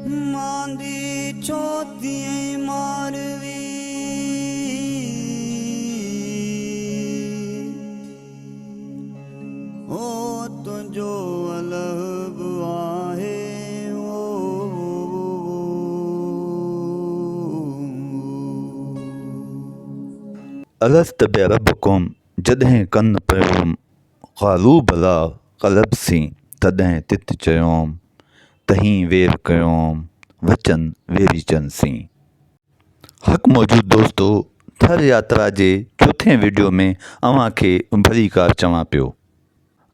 मांदी छोती मारवी ओ तुझो अलग आहे अलस्त बेरबकुम जॾहिं कन पियोम क़ालू भला क़लबसी तॾहिं तित चयोम तहीं वेर कयोम वचन वेरीचन सी। हक़ मौजूद दोस्तो, थर यात्रा जे चौथे वीडियो में अव्हां खे भली कार चवां पियो।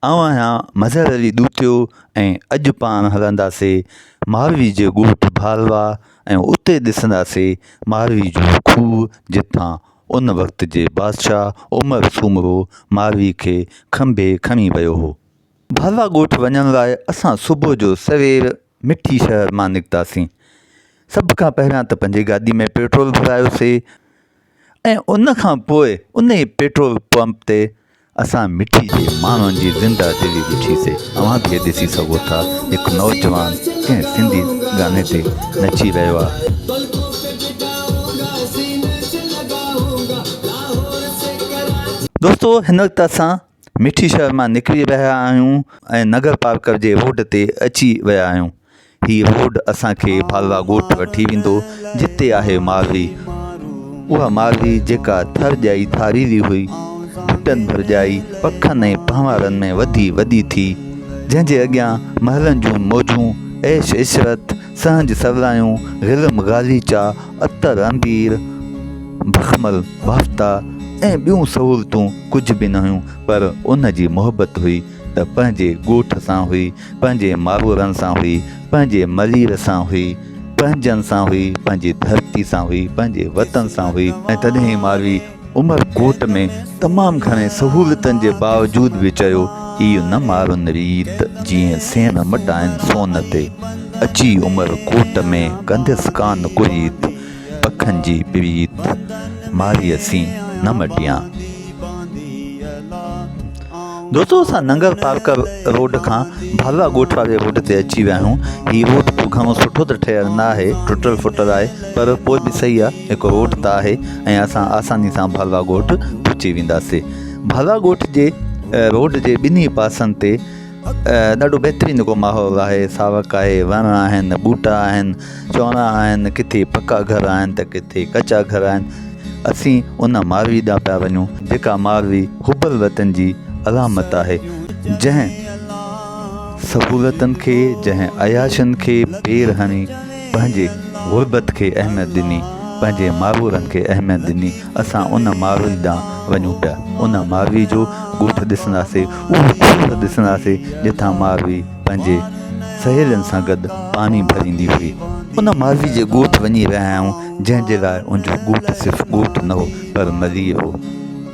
आउं आहियां मज़हर अली दूतियो ऐं अॼु पाण हलंदासीं मारवी जे ॻोठ भालवा ऐं उते ॾिसंदासीं मारवी जो खूह जिथां उन वक़्त जे बादशाह उमर सूमरो मारवी खे खंभे खणी वियो हो। भालवा ॻोठ वञण लाइ असां सुबुह जो सवेर मिठी शहर मां निकितासीं। सभ खां पहिरियां त पंहिंजी गाॾी में पेट्रोल भरायोसीं ऐं उन खां पोइ उन ई पेट्रोल पंप ते असां मिठी जे माण्हुनि जी ज़िंदा दिली ॾिठीसीं। अव्हां बि ॾिसी सघो था हिकु नौजवान कंहिं सिंधी गाने ते नची रहियो आहे। दोस्तो, हिन वक़्तु असां मिठी शहर मां निकिरी रहिया आहियूं ऐं नगरपारकर जे रोड ते अची विया आहियूं। हीअ रोड असांखे भालवा ॻोठ वठी वेंदो जिते आहे मारवी। उहा मारवी जेका थर ॼाई थारीली हुई, भिटनि भरजाई पखनि ऐं पहाड़नि में वधी थी, जंहिंजे अॻियां महलनि जूं मौजूं ऐश इशरत सहज सवलायूं ग़िलम गालीचा अतर अंबीर भखमल बाफ्ता ऐं ॿियूं सहूलियतूं कुझु बि न हुयूं, पर उन जी मोहबत हुई त पंहिंजे ॻोठ सां हुई, पंहिंजे मारूरनि सां हुई, पंहिंजे मलीर सां हुई, पंहिंजनि सां हुई, पंहिंजी धरती सां हुई, पंहिंजे वतन सां हुई। ऐं तॾहिं मारवी उमरकोट में तमामु घणे सहूलियतुनि जे बावजूदि बि चयो, इहो न मारुनि रीत जीअं सेन मटाइनि सोन ते, अची उमरकोट में कंदसि कान कुरीत, पखनि जी प्रीत मारीअ सी न मटियां। दोस्तो, असां नगरपारकर रोड खां भालवा ॻोठ वारे रोड ते अची विया आहियूं। हीअ रोड को घणो सुठो त ठहियल न आहे, टुटल फुटल आहे, पर पोइ बि सही आहे, हिकु रोड त आहे ऐं असां आसानी सां भालवा ॻोठ पहुची वेंदासीं। भालवा ॻोठ जे रोड जे ॿिन्ही पासनि ते ॾाढो बहितरीनु को माहौल आहे। सावक आहे, वण आहिनि, ॿूटा आहिनि, चौणा आहिनि, किथे पका घर आहिनि त किथे कचा घर आहिनि। असीं उन मारवी ॾांहुं पिया वञूं जेका मारवी हुबल वतन जी अलामत आहे, जंहिं सहूलियतुनि खे, जंहिं अयाशनि खे पेर हणी पंहिंजे गुरबत खे अहमियत ॾिनी, पंहिंजे मारूरनि खे अहमियत ॾिनी। असां उन मारवी ॾांहुं वञूं पिया। उन मारवी जो ॻोठ ॾिसंदासीं, उहो खूह ॾिसंदासीं जिथां मारवी पंहिंजे सहेलियुनि सां गॾु पाणी भरींदी हुई। उन मारवी जे ॻोठ वञी रहिया आहियूं जंहिंजे लाइ उनजो ॻोठ सिर्फ़ु ॻोठ न हो पर मलीर हो,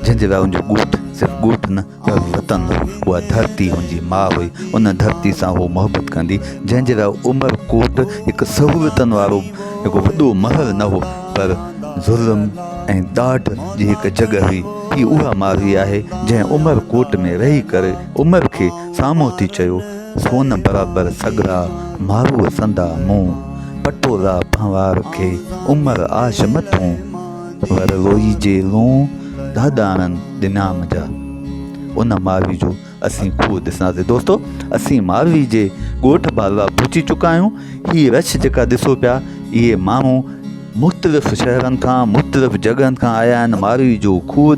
जंहिंजे लाइ उनजो ॻोठ सिर्फ़ु ॻोठ न पर वतन हो। उहा धरती हुनजी माउ हुई, उन धरती सां उहो मोहबत कंदी, जंहिंजे लाइ उमरकोट हिकु सहूलियतुनि वारो हिकु वॾो महल न हो पर ज़ुल्म ऐं ॾाढ जी हिकु जॻह हुई। ही उहा मारवी आहे जंहिं उमरकोट में रही करे उमर खे साम्हूं थी चयो, सोन बराबरि सगरा मारूअ संदा मुंहुं, पटोला भंवार खे उमर आश मथूं, वर लोई जे लूं दादाणनि ॾिनाम जा। उन मारवी जो असीं खूह ॾिसंदासीं। दोस्तो, असीं मारवी जे ॻोठ भालवा पहुची चुका आहियूं। हीअ रश जेका ॾिसो पिया, इहे माण्हू मुख़्तलिफ़ शहरनि खां, मुख़्तलिफ़ जॻहनि खां आया आहिनि मारवी जो खूह